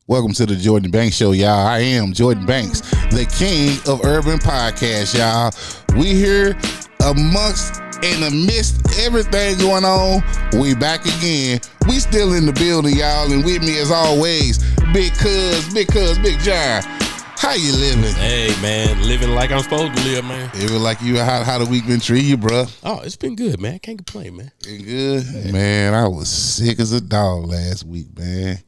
Welcome to the Jordan Bankxx Show, y'all. I am Jordan Bankxx, the king of urban podcasts, y'all. We here amongst and amidst everything going on. We back again. We still in the building, y'all, and with me as always, Big John. How you living? Hey, man, living like I'm supposed to live, man. Living like you. How the week been treating you, bro? Oh, it's been good, man. Can't complain, man. Been good? Man, I was sick as a dog last week, man.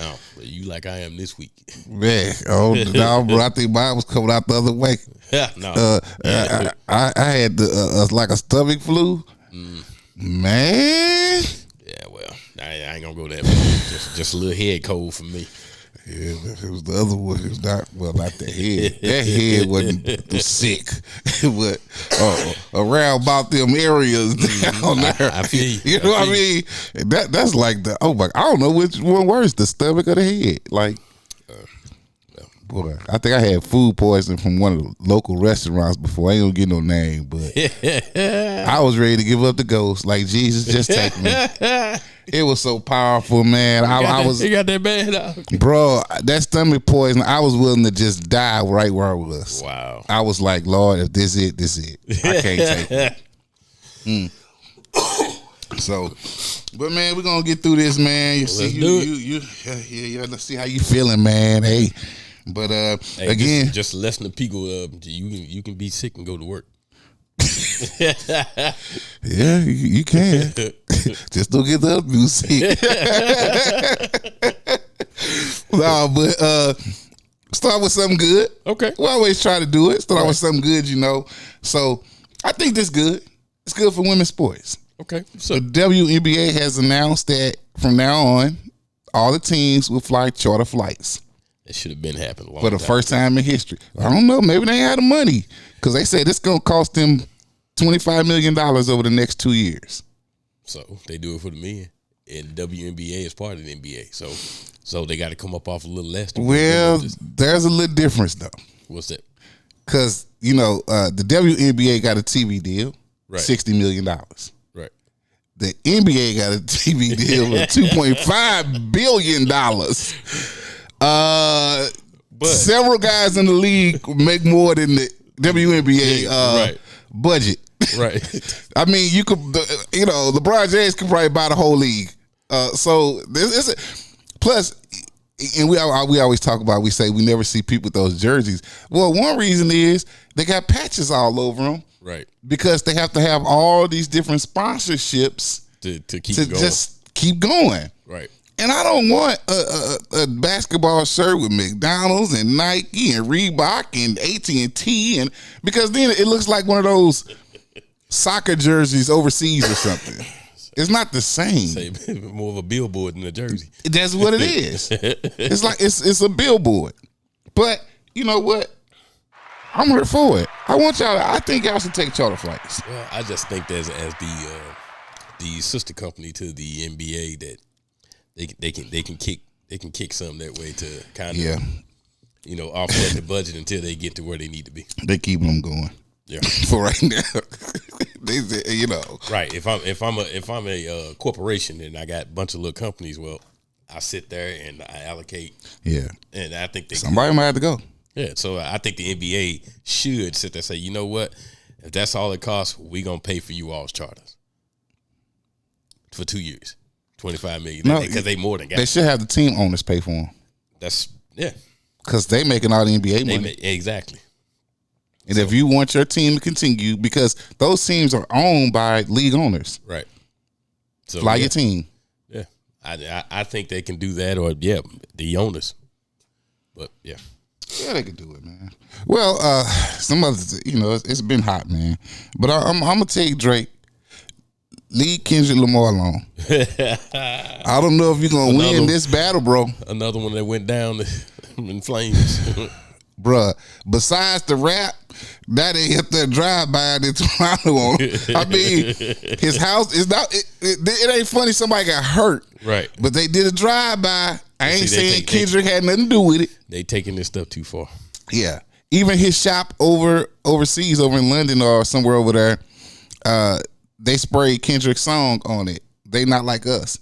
Oh, but you like I am this week. Man, no, bro. I think mine was coming out the other way. No. I had like a stomach flu. Man. Yeah, well, I ain't gonna go that far. Just a little head cold for me. Yeah, it was the other one. It was not the head. That head wasn't sick. But around about them areas down there. I feel you. You know what I mean? That's like I don't know which one worse, the stomach or the head. Like, boy, I think I had food poisoning from one of the local restaurants before. I ain't gonna get no name, but I was ready to give up the ghost. Like, Jesus, just take me. It was so powerful, man. You got that bad out. Bro, that stomach poison, I was willing to just die right where I was. Wow. I was like, Lord, if this it, I can't take it. So, but man, we're gonna get through this, man. Let's see how you feeling, man. Hey. But again, just lessen the people. You can be sick and go to work. Yeah, you can. Just don't get the other people sick. No, but start with something good. Okay. We always try to do it. Start with something good, you know. So I think this good. It's good for women's sports. Okay. So the WNBA has announced that from now on, all the teams will fly charter flights. It should have been happening for the first time in history. I don't know. Maybe they ain't had the money because they said it's going to cost them $25 million over the next 2 years. So they do it for the men, and WNBA is part of the NBA. So they got to come up off a little less. Well, there's a little difference though. What's that? Because the WNBA got a TV deal, right. $60 million. Right. The NBA got a TV deal of $2.5 billion. But several guys in the league make more than the WNBA budget. Right. I mean, you could, LeBron James could probably buy the whole league. So this is plus, and we always talk about. We say we never see people with those jerseys. Well, one reason is they got patches all over them. Right. Because they have to have all these different sponsorships to keep going. Just keep going. Right. And I don't want a basketball shirt with McDonald's and Nike and Reebok and AT&T and because then it looks like one of those soccer jerseys overseas or something. It's not the same. Say more of a billboard than a jersey. That's what it is. It's like it's a billboard. But you know what? I'm here for it. I think y'all should take charter flights. Well, I just think as the sister company to the NBA that they can kick something that way to kind of offset the budget until they get to where they need to be. They keep them going. Yeah. For right now. Right. If I'm a corporation and I got a bunch of little companies, well, I sit there and I allocate. Yeah. And I think somebody might have to go. Yeah. So I think the NBA should sit there and say, you know what? If that's all it costs, we gonna pay for you all's charters for 2 years. $25 million. No, because they more than got. They should have the team owners pay for them. Because they making all the NBA money. Exactly. And if you want your team to continue, because those teams are owned by league owners. Right. So fly your team. Yeah. I think they can do that or the owners. But yeah. Yeah, they can do it, man. Well, some others, it's been hot, man. But I'm gonna tell you, Drake. Leave Kendrick Lamar alone. I don't know if you're going to win this battle, bro. Another one that went down in flames. Bruh, besides the rap, that ain't hit that drive-by in Toronto on. I mean, his house is not, it ain't funny somebody got hurt. Right. But they did a drive-by. I ain't saying Kendrick had nothing to do with it. They taking this stuff too far. Yeah. Even his shop overseas, over in London or somewhere over there, they sprayed Kendrick's song on it. They not like us.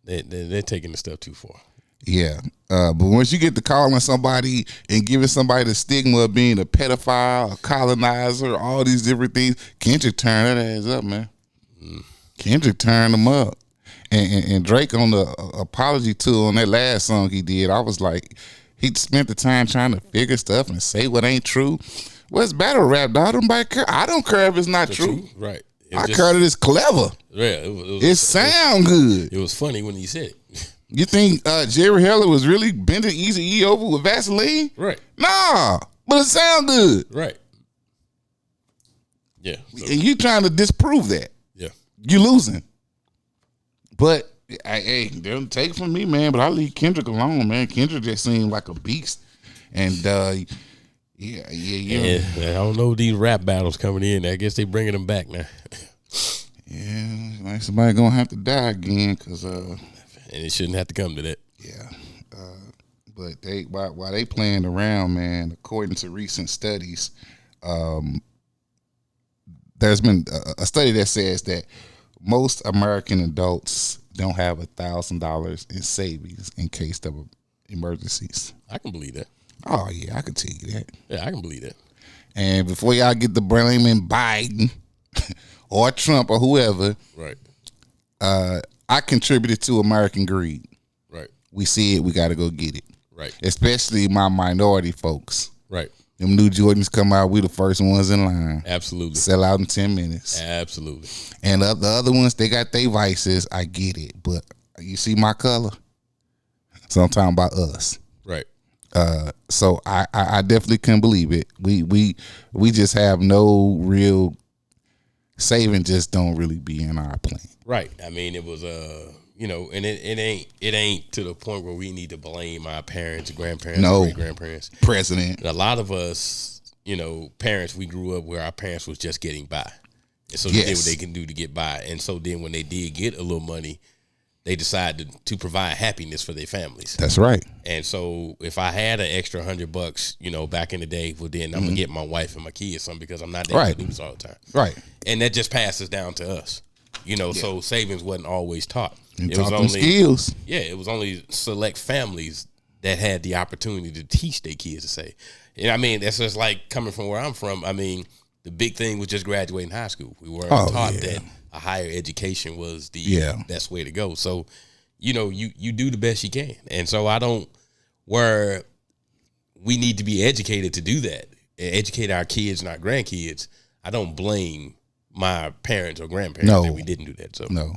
They're taking the stuff too far. Yeah. But once you get to calling somebody and giving somebody the stigma of being a pedophile, a colonizer, all these different things, Kendrick turned that ass up, man. Kendrick turned them up. And Drake on the apology tour on that last song he did, I was like, he spent the time trying to figure stuff and say what ain't true. What's battle rap, dog? Nobody care. I don't care if it's not true. Right. I care that it's clever. Yeah, it sound good. It was funny when he said it. You think Jerry Heller was really bending Eazy-E over with Vaseline? Right. Nah, but it sound good. Right. Yeah. And you trying to disprove that. Yeah. You losing. But, hey, don't take it from me, man, but I leave Kendrick alone, man. Kendrick just seemed like a beast. And, yeah. I don't know these rap battles coming in. I guess they bringing them back now. Yeah, like somebody gonna have to die again, cause and it shouldn't have to come to that. Yeah, but they while they playing around, man. According to recent studies, there's been a study that says that most American adults don't have $1,000 in savings in case of emergencies. I can believe that. Oh yeah, I can tell you that. Yeah, I can believe that. And before y'all get the blaming Biden or Trump or whoever, right? I contributed to American greed. Right. We see it, we got to go get it. Right. Especially my minority folks. Right. Them new Jordans come out, we the first ones in line. Absolutely. Sell out in 10 minutes. Absolutely. And the other ones, they got their vices. I get it. But you see my color? So I'm talking about us. Right. So I definitely couldn't believe it. We just have no real saving, just don't really be in our plan. Right. I mean, it was and it ain't to the point where we need to blame our parents, grandparents, great grandparents, president. And a lot of us, parents, we grew up where our parents was just getting by, and so they did what they can do to get by. And so then when they did get a little money, they decided to provide happiness for their families. That's right. And so if I had an extra $100, back in the day, well, then I'm gonna get my wife and my kids something because I'm not there to do this all the time. Right. And that just passes down to us. So savings wasn't always taught. It was only skills. Yeah, it was only select families that had the opportunity to teach their kids to save. And I mean, that's just like coming from where I'm from. I mean, the big thing was just graduating high school. We weren't taught that a higher education was the best way to go. So, you do the best you can. And so where we need to be educated to do that, educate our kids and our grandkids, I don't blame my parents or grandparents that we didn't do that. So no.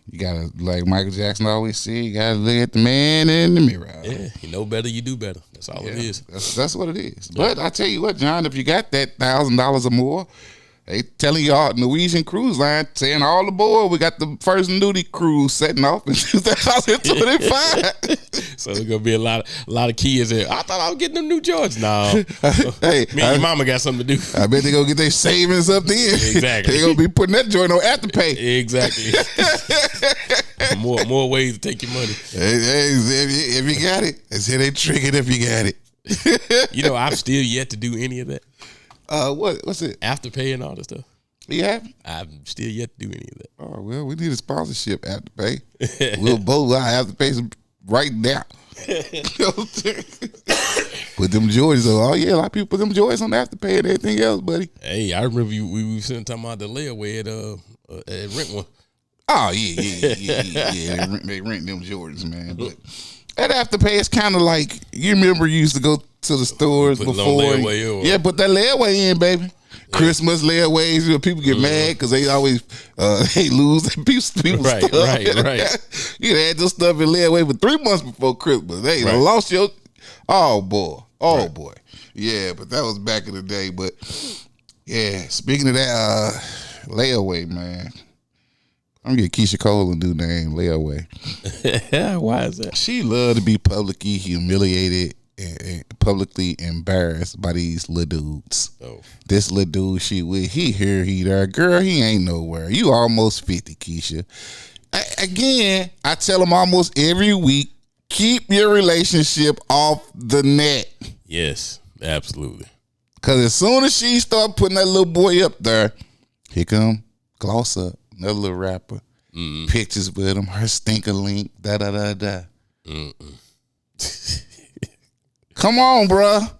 You gotta, like Michael Jackson always said, you gotta look at the man in the mirror. Yeah, you know better, you do better. That's all it is. That's what it is. But I tell you what, John, if you got that $1,000 or more, they telling y'all Norwegian Cruise Line saying all aboard. We got the first nudie cruise setting off in 2025. So there's gonna be a lot of kids there. I thought I was getting them new Jordans. No, hey, me and your mama got something to do. I bet they gonna get their savings up then. Exactly. They gonna be putting that joint on Afterpay. Exactly. more ways to take your money. Hey, if you got it, I said they triggered if you got it. I've still yet to do any of that. What's it? Afterpay and all that stuff. You have? I've still yet to do any of that. Oh well, we need a sponsorship Afterpay. We'll both have to pay some right now. Put them joys on. Oh yeah, a lot of people put them joys on Afterpay and everything else, buddy. Hey, I remember we were sitting talking about the layaway at Rent One. Oh yeah. They rent them Jordans, man. But that Afterpay is kind of like, you remember you used to go to the stores before. Yeah, put that layaway in, baby. Yeah. Christmas layaways, people get mad because they always they lose people's right, stuff. Right. You had this stuff in layaway for 3 months before Christmas. They lost your. Oh boy. Yeah, but that was back in the day. But yeah, speaking of that layaway, man. I'm gonna get Keisha Cole a new name, Layaway. Why is that? She loved to be publicly humiliated and publicly embarrassed by these little dudes. Oh. This little dude she with, he here, he there. Girl, he ain't nowhere. You almost 50, Keisha. Again, I tell them almost every week, keep your relationship off the net. Yes, absolutely. Because as soon as she start putting that little boy up there, here come Gloss Up. Another little rapper, pictures with him, her stinker link, da. Come on, bruh.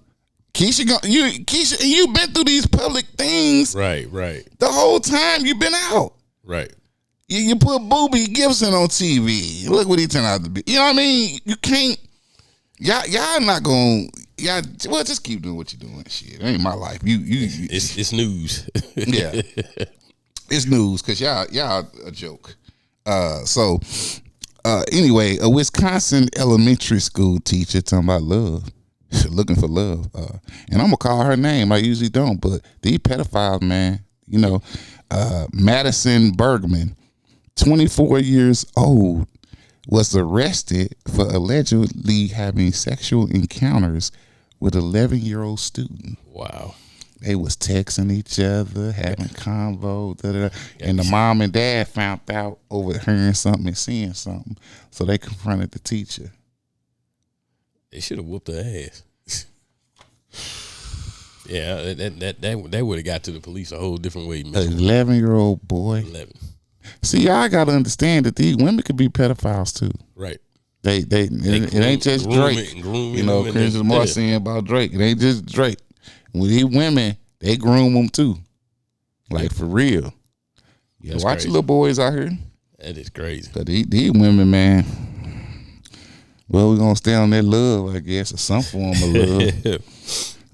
Keisha, you been through these public things. Right. The whole time you been out. Right. You put Booby Gibson on TV. Look what he turned out to be. You know what I mean? You can't. Y'all not gonna. Well, just keep doing what you're doing. Shit, it ain't my life. It's news. Yeah, it's news because y'all a joke. Anyway, a Wisconsin elementary school teacher talking about love. Looking for love, and I'm gonna call her name. I usually don't, but these pedophiles, man. Madison Bergman, 24 years old, was arrested for allegedly having sexual encounters with 11-year-old student. Wow. They was texting each other, having convo, and the mom and dad found out over hearing something and seeing something, so they confronted the teacher. They should have whooped her ass. Yeah, that would have got to the police a whole different way. 11-year-old boy. 11. See, y'all got to understand that these women could be pedophiles too. Right. It ain't just Drake. Chris Lamar saying about Drake. It ain't just Drake. When these women, they groom them too. Like, for real. Yeah, That's watch crazy. your little boys out here. That is crazy. But these women, man. Well, we're going to stay on that love, I guess, or some form of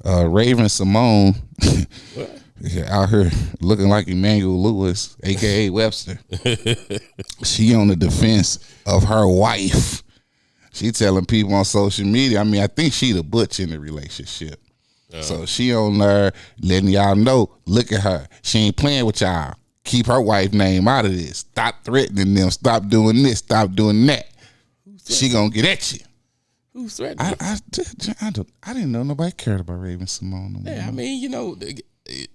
love. Raven Simone out here looking like Emmanuel Lewis, a.k.a. Webster. She on the defense of her wife. She telling people on social media, I mean, I think she the butch in the relationship. So she on there letting y'all know, look at her. She ain't playing with y'all. Keep her wife name out of this. Stop threatening them. Stop doing this. Stop doing that. She gonna get at you. Who's threatening? I didn't know nobody cared about Raven Simone. Yeah, I mean,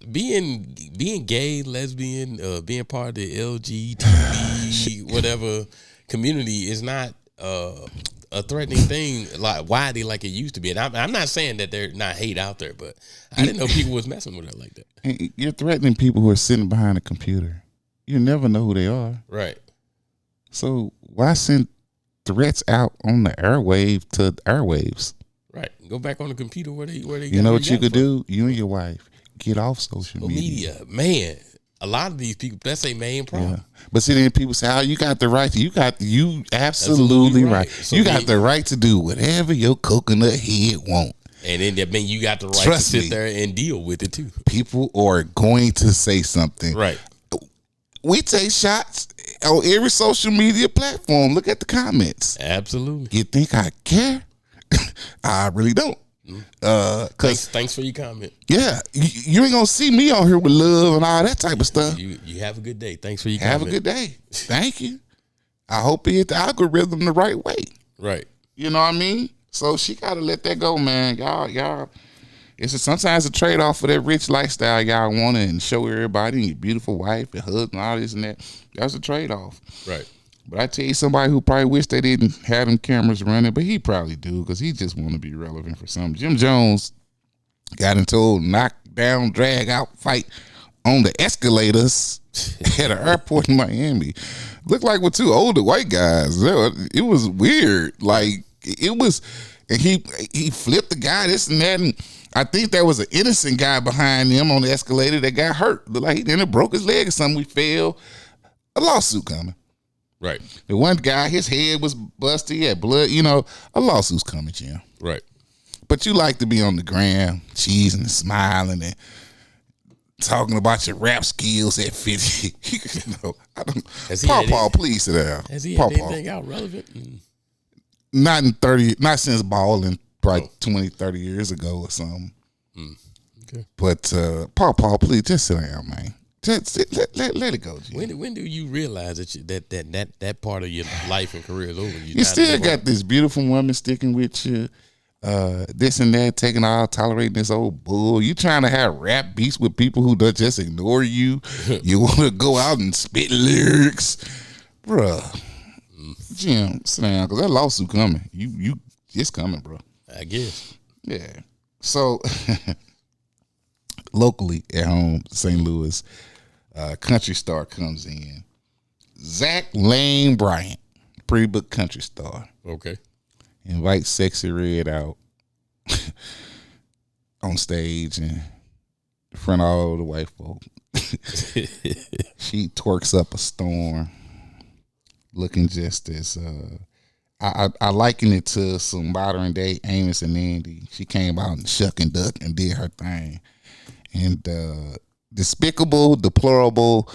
being gay, lesbian, being part of the LGBT whatever community is not a threatening thing like widely like it used to be. And I'm not saying that there's not hate out there, but I didn't know people was messing with her like that. You're threatening people who are sitting behind a computer. You never know who they are. Right. So why send threats out on the airwave to airwaves? Right. Go back on the computer where they You know what you could do? You and your wife get off social media. Man, a lot of these people, that's their main problem. Yeah. But see, then people say, "Oh, you got the right to." You absolutely right. So you got the right to do whatever your coconut head want. And then that means you got the right to sit there and deal with it too. People are going to say something. Right. We take shots on every social media platform. Look at the comments. Absolutely. You think I care? I really don't. Thanks for your comment. Yeah, you ain't gonna see me on here with love and all that type of stuff. You have a good day. Thanks for your comment. Have a good day. Thank you. I hope he hit the algorithm the right way. Right. You know what I mean? So she gotta let that go, man. Y'all. Sometimes a trade off for that rich lifestyle y'all want and show everybody and your beautiful wife and husband and all this and that. That's a trade off. Right. But I tell you, somebody who probably wish they didn't have them cameras running, but he probably do because he just want to be relevant for something. Jim Jones got into a knockdown, drag out fight on the escalators at an airport in Miami. Looked like with two older white guys. It was weird. Like it was, and he flipped the guy, this and that, and I think there was an innocent guy behind him on the escalator that got hurt. Looked like he then broke his leg or something. We fell. A lawsuit coming. Right. The one guy, his head was busted. He had blood. A lawsuit's coming, Jim. Right. But you like to be on the gram, cheesing and smiling and talking about your rap skills at 50. I don't. Paul, please sit down. Has he had anything out relevant? Not in 30. Not since balling, probably 20, 30 years ago or something. Okay. But Paul, please just sit down, man. Just let it go, G. When do you realize that part of your life and career is over? You still got this beautiful woman sticking with you, this and that, tolerating this old bull. You trying to have rap beats with people who just ignore you. You want to go out and spit lyrics, bruh. Jim, sit down, because that lawsuit coming. It's coming, bro. I guess. Yeah. So locally at home, St. Louis. Country star comes in. Zach Lane Bryant, pretty book country star. Okay. invite Sexy Red out on stage and in front of all the white folk. She twerks up a storm, looking just as I liken it to some modern day Amos and Andy. She came out and shuck and duck and did her thing. And despicable, deplorable.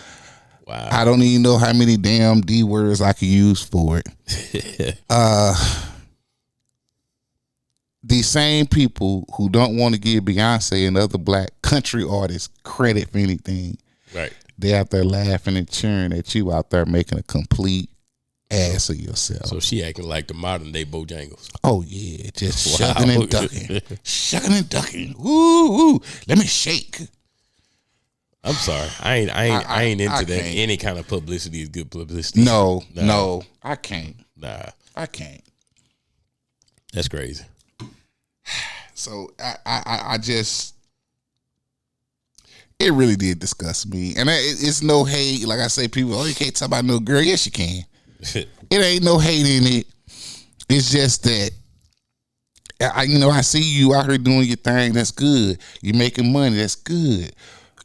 Wow. I don't even know how many damn D words I could use for it. These same people who don't want to give Beyonce and other black country artists credit for anything. Right. They out there laughing and cheering at you out there making a complete ass of yourself. So she acting like the modern day Bojangles. Oh yeah, just shucking and ducking. Shucking and ducking. Woo. Let me shake. I'm sorry. I ain't into that. Any kind of publicity is good publicity. No, I can't. Nah. I can't. That's crazy. So I just, it really did disgust me. And it's no hate. Like I say, people, you can't talk about no girl. Yes, you can. It ain't no hate in it. It's just that, I see you out here doing your thing. That's good. You're making money. That's good.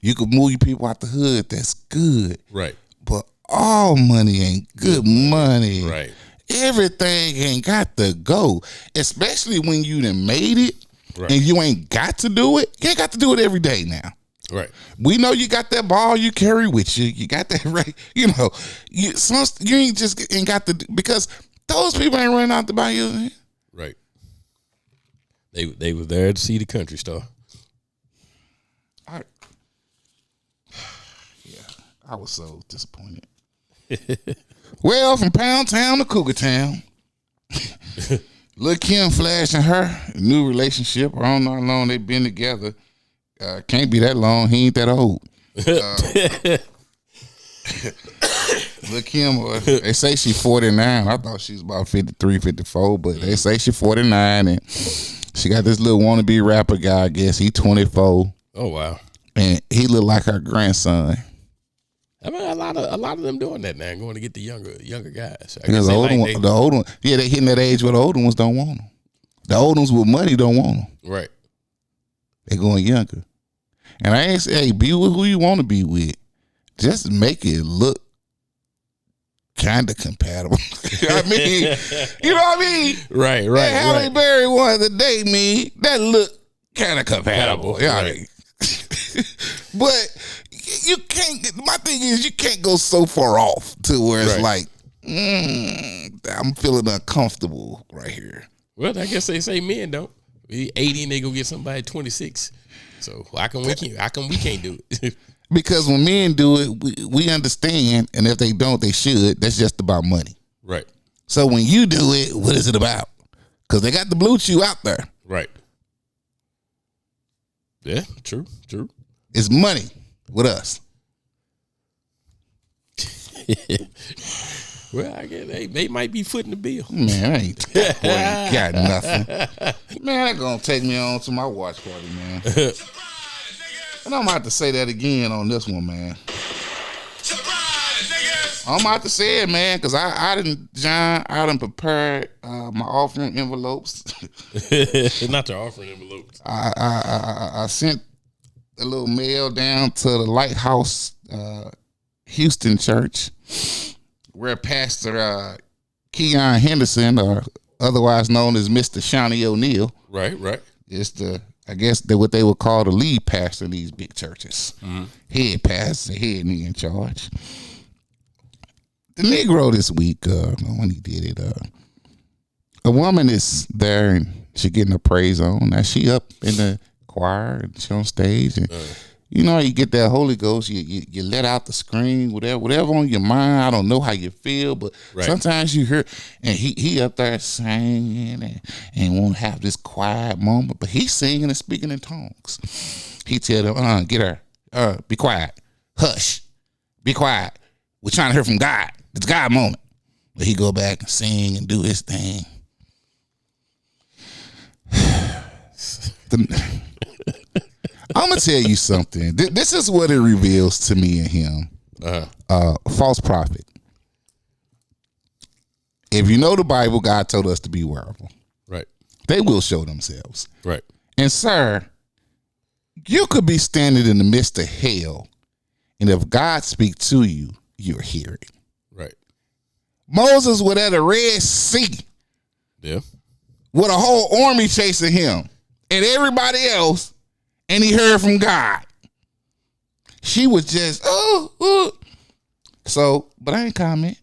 You can move your people out the hood. That's good. Right. But all money ain't good money. Right. Everything ain't got to go, especially when you done made it. Right. And you ain't got to do it. You ain't got to do it every day now. Right. We know you got that ball you carry with you. You got that right. You ain't just ain't got to, because those people ain't running out to buy you. Right. They was there to see the country star. I was so disappointed. Well, from Pound Town to Cougar Town, Lil' Kim flashing her new relationship. I don't know how long they've been together. Can't be that long. He ain't that old. Lil' Kim, they say she's 49. I thought she was about 53, 54, but they say she's 49, and she got this little wannabe rapper guy. I guess he 24. Oh wow! And he look like her grandson. I mean, a lot of them doing that now, going to get the younger guys. Because the older one, yeah, they hitting that age where the older ones don't want them. The older ones with money don't want them. Right. They going younger. And I ain't say, hey, be with who you want to be with. Just make it look kind of compatible. I mean, you know what I mean? Right. That Halle Berry wanted to date me. That look kind of compatible. Yeah. Right. But you can't. My thing is, you can't go so far off to where it's like, I'm feeling uncomfortable right here. Well, I guess they say men don't. 80 and they go get somebody 26. So how come we can't do it? Because when men do it, we understand, and if they don't, they should. That's just about money. Right. So when you do it, what is it about? Because they got the blue chew out there. Right. Yeah, true. It's money with us. Well, I guess they might be footing the bill. Man, I ain't got nothing. Man, they're going to take me on to my watch party, man. And I'm about to say that again on this one, man. I'm about to say it, man, because I done prepared my offering envelopes. Not your offering envelopes. I sent a little mail down to the Lighthouse Houston Church, where Pastor Keon Henderson, or otherwise known as Mr. Shawnee O'Neal, right, is what they would call the lead pastor in these big churches. Mm-hmm. Head pastor, head knee in charge. The Negro this week, when he did it, a woman is there and she getting her praise on. Now she up in the choir and she on stage, and you know, you get that Holy Ghost, you let out the scream, whatever on your mind. I don't know how you feel, but sometimes you hear, and he up there singing and won't have this quiet moment, but he's singing and speaking in tongues. He tell them, get her, be quiet, hush, be quiet. We're trying to hear from God. It's God moment. But he go back and sing and do his thing. I'm gonna tell you something. This is what it reveals to me and him. False prophet. If you know the Bible, God told us to be wearable. they will show themselves. Right. And sir, you could be standing in the midst of hell, and if God speaks to you, you're hearing. Right. Moses was at a Red Sea. Yeah. With a whole army chasing him and everybody else, and he heard from God. She was just, So, but I ain't comment.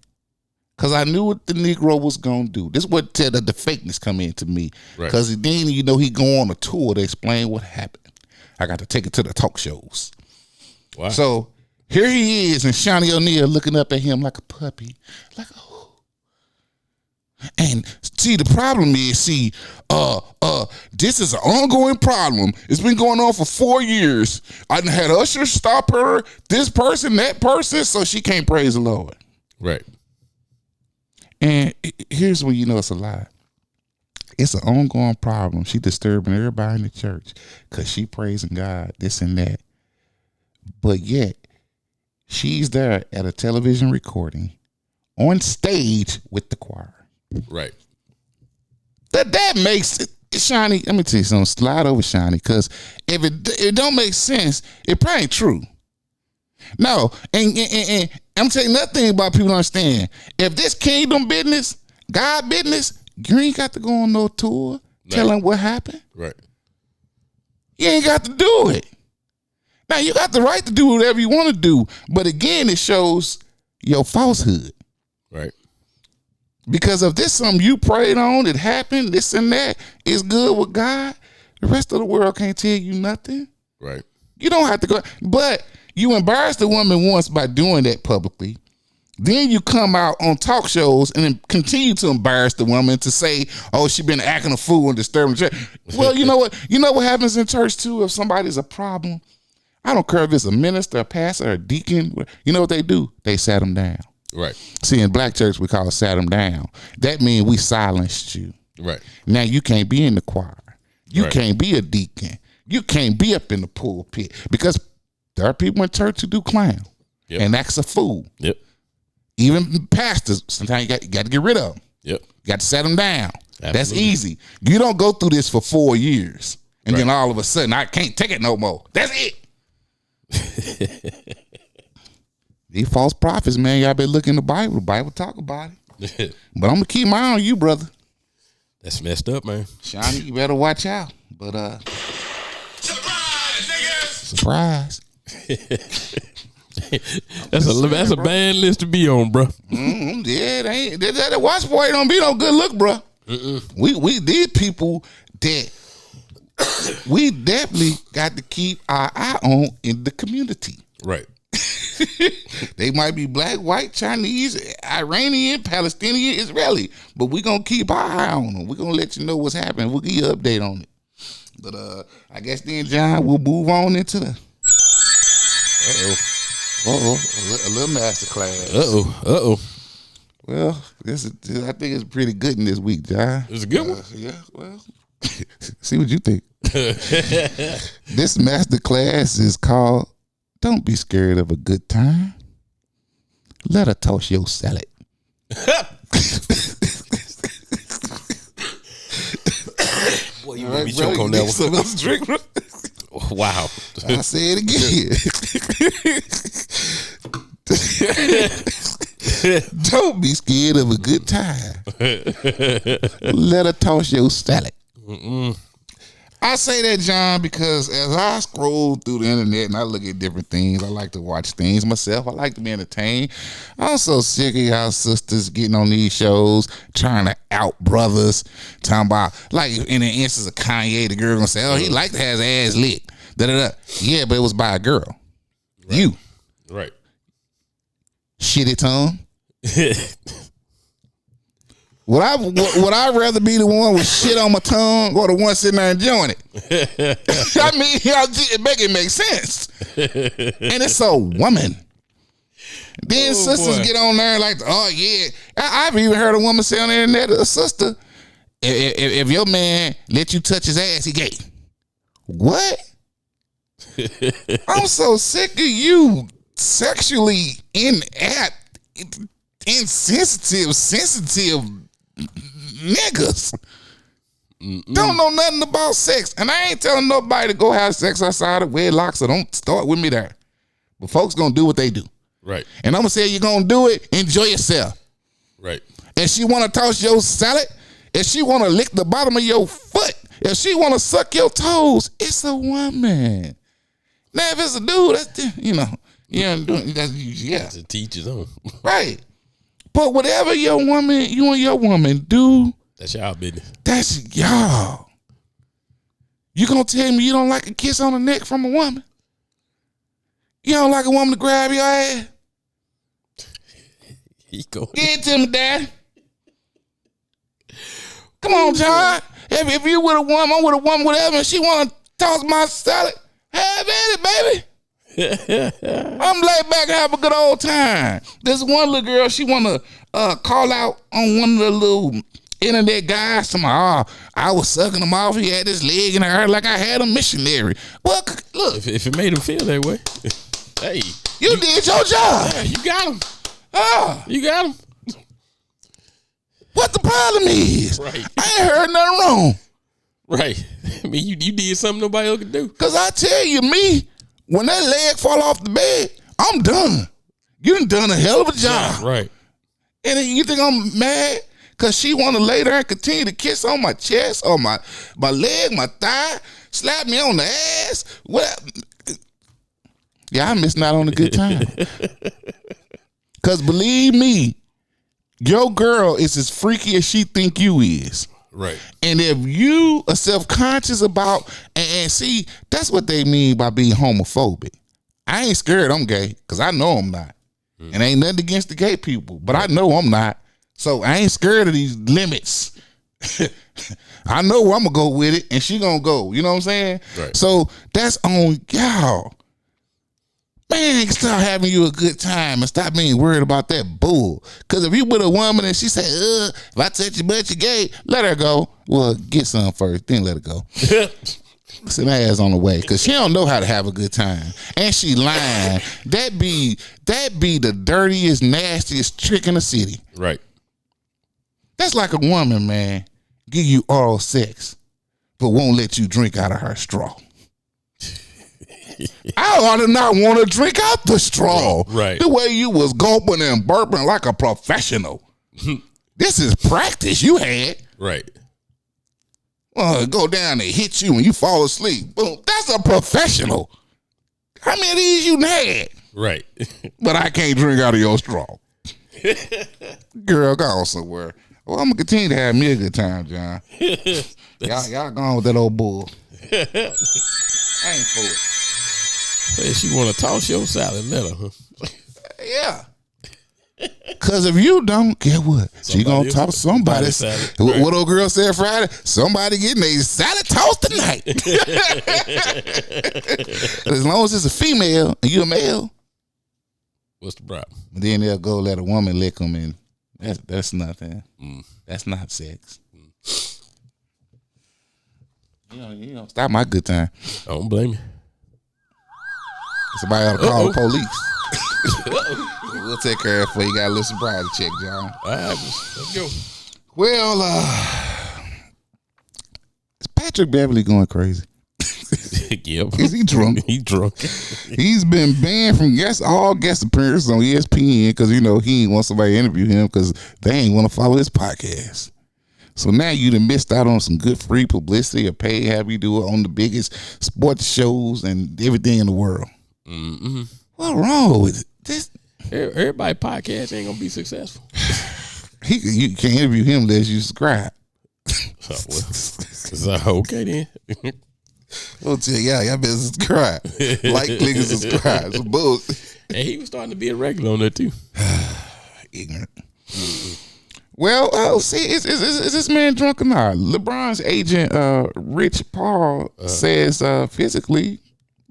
Because I knew what the Negro was going to do. This is what the fakeness come into me. Because then, he go on a tour to explain what happened. I got to take it to the talk shows. Wow. So, here he is, and Shawnee O'Neal looking up at him like a puppy. Like, oh. And see, the problem is, this is an ongoing problem. It's been going on for 4 years. I done had Usher stop her, this person, that person, so she can't praise the Lord. Right. And here's when you know it's a lie. It's an ongoing problem. She disturbing everybody in the church because she praising God, this and that. But yet, she's there at a television recording on stage with the choir. Right. That makes it, Shiny. Let me tell you something. Slide over, Shiny, because if it don't make sense, it probably ain't true. No, and I'm telling you nothing about people understand. If this kingdom business, God business, you ain't got to go on no tour telling what happened. Right. You ain't got to do it. Now you got the right to do whatever you want to do, but again, it shows your falsehood. Right. Because if this something you prayed on, it happened, this and that, is good with God, the rest of the world can't tell you nothing. Right. You don't have to go. But you embarrassed the woman once by doing that publicly. Then you come out on talk shows and then continue to embarrass the woman to say, oh, she been acting a fool and disturbing the church. Well, you know what? You know what happens in church too if somebody's a problem? I don't care if it's a minister, a pastor, or a deacon. You know what they do? They sat them down. Right. See, in black church, we call it sat them down. That means we silenced you. Right. Now you can't be in the choir. You can't be a deacon. You can't be up in the pulpit because there are people in church who do clown and acts a fool. Yep. Even pastors, sometimes you got to get rid of them. Yep. You got to set them down. Absolutely. That's easy. You don't go through this for 4 years and then all of a sudden I can't take it no more. That's it. These false prophets, man, y'all better look in the Bible. The Bible talk about it. But I'm gonna keep my eye on you, brother. That's messed up, man. Shawnee, you better watch out. But surprise, niggas! Surprise. That's a bad list to be on, bro. Mm-hmm. Yeah, that watch boy don't be no good look, bro. We these people that we definitely got to keep our eye on in the community. Right. They might be black, white, Chinese, Iranian, Palestinian, Israeli, but we're going to keep our eye on them. We're going to let you know what's happening. We'll give you an update on it. But I guess then, John, we'll move on into the a little masterclass. Well, I think it's pretty good in this week, John. It's a good one? Yeah, well, see what you think. This masterclass is called Don't Be Scared of a Good Time. Let her toss your salad. Boy, you made me choke on that one. Some else to drink, bro. Wow. I say it again. Don't be scared of a good time. Let her toss your salad. I say that, John, because as I scroll through the internet and I look at different things, I like to watch things myself. I like to be entertained. I'm so sick of y'all sisters getting on these shows, trying to out brothers, talking about, like in the instance of Kanye, the girl gonna say, oh, he like to have his ass lit. Da-da-da. Yeah, but it was by a girl. Right. You. Right. Shitty tongue. Would I rather be the one with shit on my tongue or the one sitting there enjoying it? I mean, it make sense. And it's a woman. Then sisters get on there like, oh yeah. I've even heard a woman say on the internet, a sister, if your man let you touch his ass, he gay. What? I'm so sick of you sexually inept, insensitive, sensitive niggas. Don't know nothing about sex. And I ain't telling nobody to go have sex outside of wedlock, so don't start with me there. But folks gonna do what they do. Right. And I'm gonna say you're gonna do it, enjoy yourself. Right. If she wanna toss your salad, if she wanna lick the bottom of your foot, if she wanna suck your toes, it's a woman. Now if it's a dude, that's yeah. It's a teacher's own. Right. But whatever you and your woman do, that's y'all business. That's y'all. You gonna tell me you don't like a kiss on the neck from a woman? You don't like a woman to grab your ass? Give it to me, Dad. Come on, John. If you with a woman, I'm with a woman, whatever, and she wanna toss my salad, have at it, baby. I'm laid back, have a good old time. This one little girl, she wanna call out on one of the little internet guys. I was sucking him off. He had his leg in the air like I had a missionary. Well, look, if it made him feel that way, hey, you did your job. Yeah, you got him. You got him. What the problem is? Right. I ain't heard nothing wrong. Right. I mean, you did something nobody else could do. Cause I tell you, me, when that leg fall off the bed, I'm done. You done a hell of a job. Yeah, right. And then you think I'm mad? Cause she want to lay there and continue to kiss on my chest, or my leg, my thigh, slap me on the ass. What? Yeah, I'm missing out on a good time. Cause believe me, your girl is as freaky as she think you is. Right. And if you are self-conscious about, and see, that's what they mean by being homophobic. I ain't scared I'm gay, cause I know I'm not. And ain't nothing against the gay people, but I know I'm not. So I ain't scared of these limits. I know where I'm gonna go with it, and she gonna go. You know what I'm saying? Right. So that's on y'all. Man, start having you a good time and stop being worried about that bull. Cause if you with a woman and she say, if I touch your butt, you gay, let her go. Well, get some first, then let her go. Send her ass on the way, cause she don't know how to have a good time, and she lying. That be the dirtiest, nastiest trick in the city. Right. That's like a woman, man, give you oral sex, but won't let you drink out of her straw. I ought to not want to drink out the straw. Right. The way you was gulping and burping like a professional. This is practice you had. Right. Go down and hit you when you fall asleep. Boom. That's a professional. How many of these you had? Right. But I can't drink out of your straw. Girl, go on somewhere. Well, I'm going to continue to have me a good time, John. Y'all gone with that old bull. I ain't for it. Hey, she want to toss your salad, let her, huh? Yeah. Because if you don't, get what? She going to toss somebody's salad. Right. What old girl said Friday? Somebody getting a salad tossed tonight. As long as it's a female and you a male. What's the problem? Then they'll go let a woman lick them, and that's nothing. That's not sex. You don't stop my good time. I don't blame you. Somebody ought to call the police. We'll take care of it for you. Got a little surprise check, John. All right, let's go. Well, is Patrick Beverly going crazy? Yep. Is he drunk? He's drunk. He's been banned from all guest appearances on ESPN because, he ain't want somebody to interview him because they ain't want to follow his podcast. So now you done missed out on some good free publicity or pay, have you do it on the biggest sports shows and everything in the world. Mm-hmm. What's wrong with it? Everybody podcast ain't gonna be successful. You can't interview him unless you subscribe. Okay then. I'll tell y'all better subscribe. Like, click, and subscribe. It's bullshit. And he was starting to be a regular on there too. Ignorant. Mm-hmm. Well, see, is this man drunk or not? LeBron's agent, Rich Paul, says physically,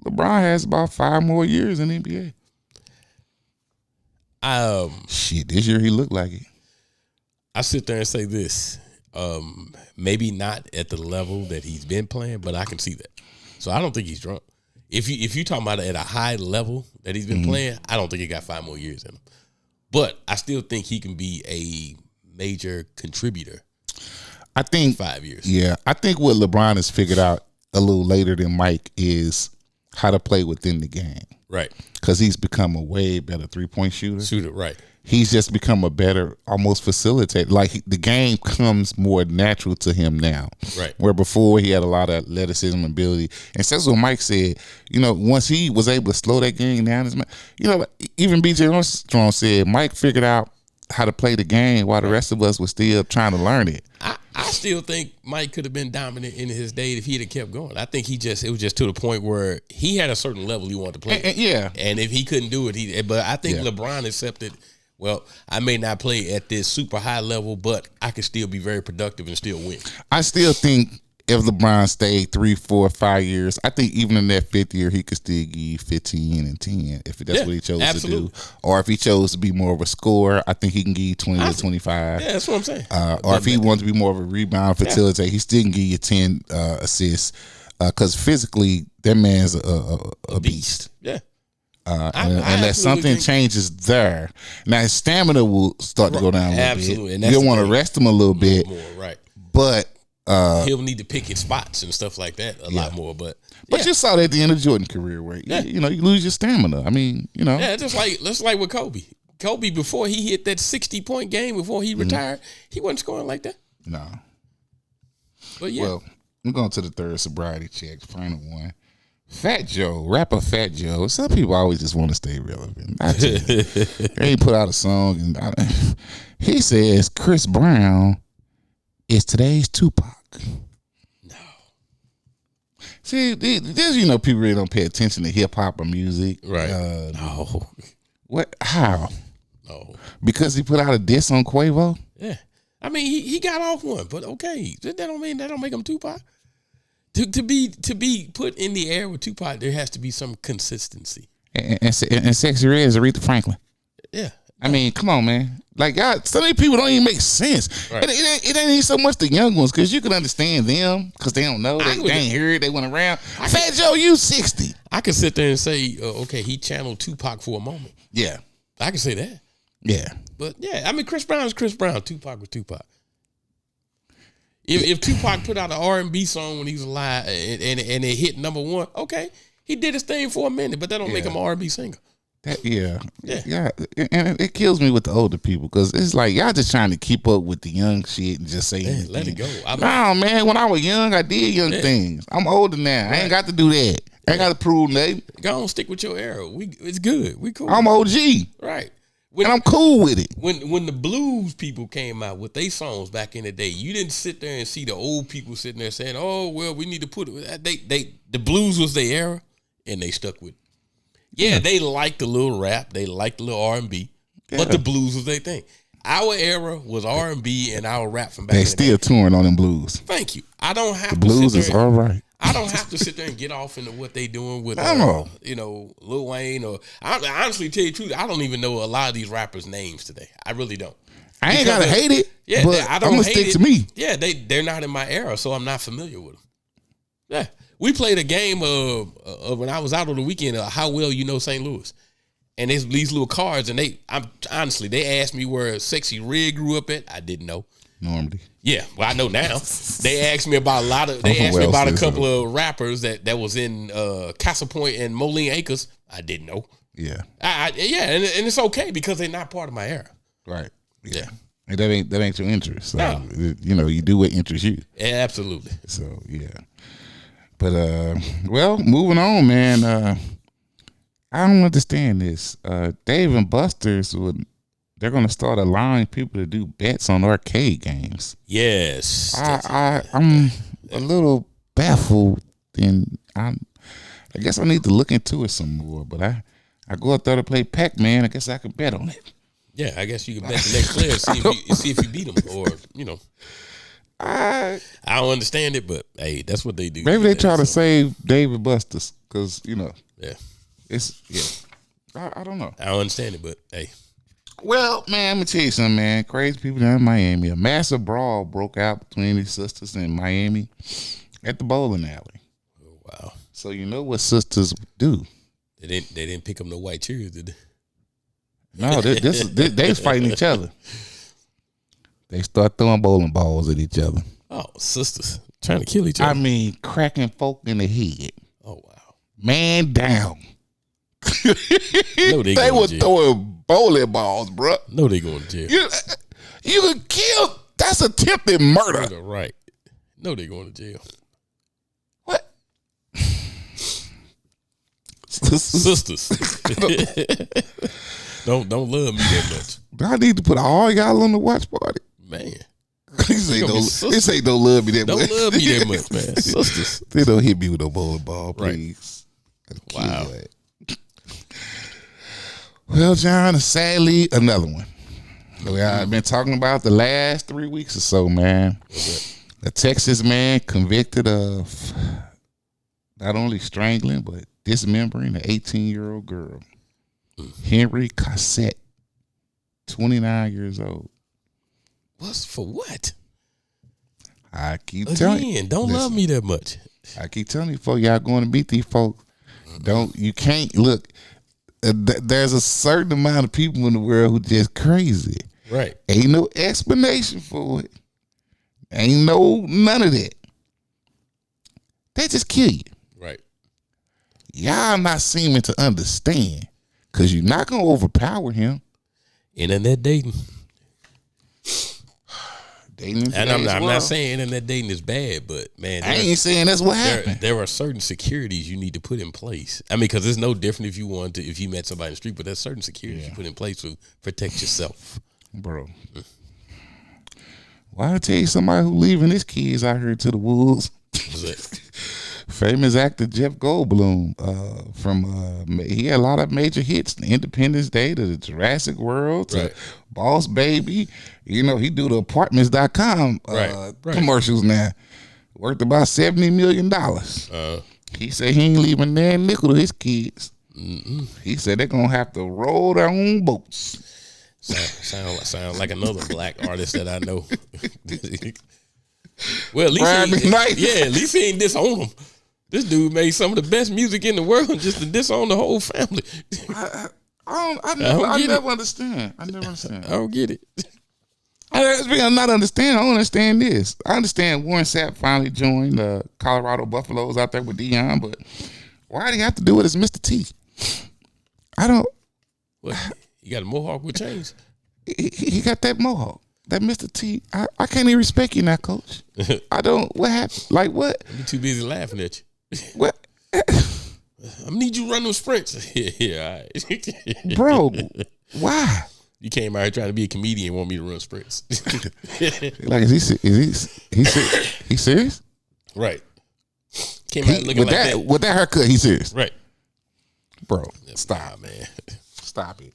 LeBron has about 5 more years in the NBA. Shit, this year he looked like it. I sit there and say this. Maybe not at the level that he's been playing, but I can see that. So I don't think he's drunk. If you talking about it at a high level that he's been playing, I don't think he got 5 more years in him. But I still think he can be a major contributor. I think 5 years. Yeah, I think what LeBron has figured out a little later than Mike is how to play within the game. Right. Because he's become a way better 3-point shooter. Right. He's just become a better, almost facilitator. Like the game comes more natural to him now. Right. Where before he had a lot of athleticism and ability. And that's what Mike said. Once he was able to slow that game down, even B.J. Armstrong said Mike figured out how to play the game while the rest of us were still trying to learn it. I still think Mike could have been dominant in his day if he'd have kept going. I think it was just to the point where he had a certain level he wanted to play. And if he couldn't do it, but I think LeBron accepted, well, I may not play at this super high level, but I can still be very productive and still win. I still think if LeBron stayed 3, 4, 5 years, I think even in that 5th year, he could still give you 15 and 10 if that's what he chose to do. Or if he chose to be more of a scorer, I think he can give you 20 to 25. Yeah, that's what I'm saying. Or if he wants to be more of a rebound facilitator, he still can give you 10 assists. Because physically, that man's a beast. Yeah. Unless something changes there. Now, his stamina will start to go down a little bit. You'll want to rest him a little bit. More, right. But he'll need to pick his spots and stuff like that a lot more. But you saw that at the end of Jordan's career where you lose your stamina. I mean, Yeah, just like with Kobe. Kobe, before he hit that 60-point game before he retired, he wasn't scoring like that. No. But Well, I'm going to the third sobriety check, final one. Fat Joe, rapper Fat Joe. Some people always just want to stay relevant. They ain't put out a song, and he says Chris Brown is today's Tupac. No. See, there's people really don't pay attention to hip hop or music. Right. No. What? How? No. Because he put out a diss on Quavo? Yeah. I mean, he got off one, but okay. That don't make him Tupac. To be put in the air with Tupac, there has to be some consistency. And Sexy Red is Aretha Franklin. Yeah. I mean, come on, man. Like, y'all, some of these people don't even make sense. Right. It ain't even so much the young ones, because you can understand them, because they don't know. They ain't heard. They went around. Fat Joe, you 60. I can sit there and say, okay, he channeled Tupac for a moment. Yeah. I can say that. Yeah. But, yeah, I mean, Chris Brown is Chris Brown. Tupac was Tupac. If Tupac put out an R&B song when he was alive and it hit number one, okay, he did his thing for a minute, but that don't make him an R&B singer. Yeah. And it kills me with the older people, because it's like y'all just trying to keep up with the young shit and just say anything. Let it go. No, man. When I was young, I did young things. I'm older now. Right. I ain't got to do that. I ain't got to prove nothing. Go on, stick with your era. It's good. We cool. I'm OG. Right. And I'm cool with it. When the blues people came out with their songs back in the day, you didn't sit there and see the old people sitting there saying, "Oh, well, we need to put it." The blues was their era, and they stuck with it. Yeah, they liked the little rap, they liked the little R&B, but the blues was their thing. Our era was R&B and our rap from back in the day. They still touring on them blues. Thank you. I don't have the blues is all right. I don't have to sit there and get off into what they doing with, Lil Wayne, or I honestly tell you the truth, I don't even know a lot of these rappers' names today. I really don't. I ain't gotta hate it. Yeah, but I don't I'm gonna hate stick it. to me. Yeah, they're not in my era, so I'm not familiar with them. Yeah, we played a game of when I was out on the weekend. How well you know St. Louis, and there's these little cards, and they asked me where Sexy Red grew up at. I didn't know. Normandy. Yeah, well, I know now. They asked me about a couple of rappers that was in Castle Point and Moline Acres. I didn't know. Yeah. And it's okay because they're not part of my era. Right. Yeah. And that ain't your interest. So, no. You do what interests you. Yeah, absolutely. So, yeah. But, well, moving on, man. I don't understand this. Dave and Buster's they're going to start allowing people to do bets on arcade games. Yes. I'm a little baffled, and I guess I need to look into it some more. But I go up there to play Pac-Man. I guess I could bet on it. Yeah, I guess you can bet the next player, see if you beat them, or I don't understand it, but hey, that's what they do. Maybe they try to save David Buster's, because yeah, I don't know. I don't understand it, but hey. Well, man, I'm gonna tell you something, man. Crazy people down in Miami. A massive brawl broke out between these sisters in Miami at the bowling alley. Oh, wow. So you know what sisters do? They didn't pick up no white cheers, did they? No, they was fighting each other. They start throwing bowling balls at each other. Oh, sisters trying to kill each other. I mean, cracking folk in the head. Oh wow, man down. No, they were throwing bowling balls, bro. No, they going to jail. You could kill. That's attempted murder. Right. No, they going to jail. What? Sisters. Don't love me that much. I need to put all y'all on the watch party. Man. This ain't don't love me that much. Don't love me that much, man. Sisters. They don't hit me with a bowling ball, please. Right. Wow. Well, John, sadly, another one. I've been talking about the last 3 weeks or so, man. A Texas man convicted of not only strangling, but dismembering an 18-year-old girl. Henry Cassette, 29 years old. What's for what? I keep telling you. Don't love me that much. I keep telling you, folks, y'all going to beat these folks. You can't, look, there's a certain amount of people in the world who just crazy. Right. Ain't no explanation for it. Ain't none of that. They just kill you. Right. Y'all not seeming to understand, because you're not going to overpower him. Internet dating. And I'm not saying internet dating is bad, but man, I ain't saying that's what happened. There are certain securities you need to put in place. I mean, because it's no different if you met somebody in the street, but there's certain securities you put in place to protect yourself, bro. Well, I tell you, somebody who leaving his kids out here to the wolves. Famous actor Jeff Goldblum, he had a lot of major hits, Independence Day to the Jurassic World to Boss Baby. He do the apartments.com commercials now. Worth about $70 million. He said he ain't leaving that nickel to his kids. He said they're going to have to roll their own boats. Sound like another black artist that I know. Well, at least he ain't disown them. This dude made some of the best music in the world just to disown the whole family. I never understand. I don't get it. I'm not understanding. I don't understand this. I understand Warren Sapp finally joined the Colorado Buffaloes out there with Deion, but why do you have to do it as Mr. T? I don't. What? You got a mohawk with chains? He got that mohawk. That Mr. T, I can't even respect you now, Coach. I don't. What happened? Like what? I'm too busy laughing at you. What? I need you to run those sprints. Yeah, all right. Bro, why? You came out here trying to be a comedian and want me to run sprints. Like, is he serious? Right. Came out looking like that. With that haircut, he's serious. Right. Bro, stop, man. Stop it.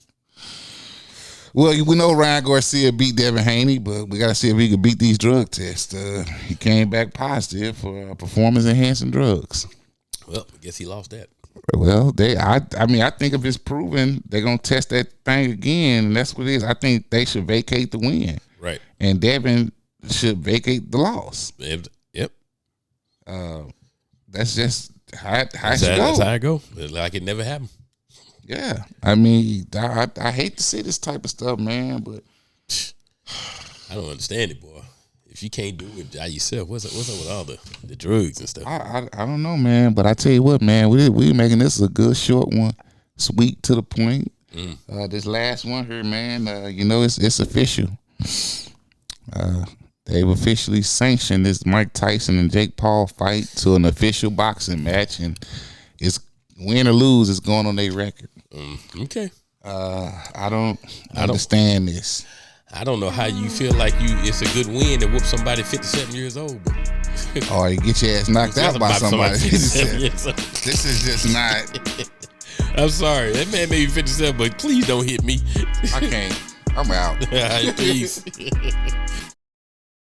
Well, we know Ryan Garcia beat Devin Haney, but we got to see if he can beat these drug tests. He came back positive for performance-enhancing drugs. Well, I guess he lost that. Well, I think if it's proven, they're going to test that thing again, and that's what it is. I think they should vacate the win. Right. And Devin should vacate the loss. Yep. That's just how it should go. That's how it go. Like it never happened. Yeah, I mean, I hate to see this type of stuff, man, but I don't understand it, boy. If you can't do it by yourself, what's up with all the drugs and stuff? I don't know, man, but I tell you what, man, we making this a good short one, sweet to the point. This last one here, man, it's official. They've officially sanctioned this Mike Tyson and Jake Paul fight to an official boxing match, and it's win or lose, it's going on their record. Okay. I don't understand this. I don't know how you feel like it's a good win to whoop somebody 57 years old. But or you get your ass knocked out by somebody. This is just not. I'm sorry. That man may be 57, but please don't hit me. I can't. I'm out. All right, peace.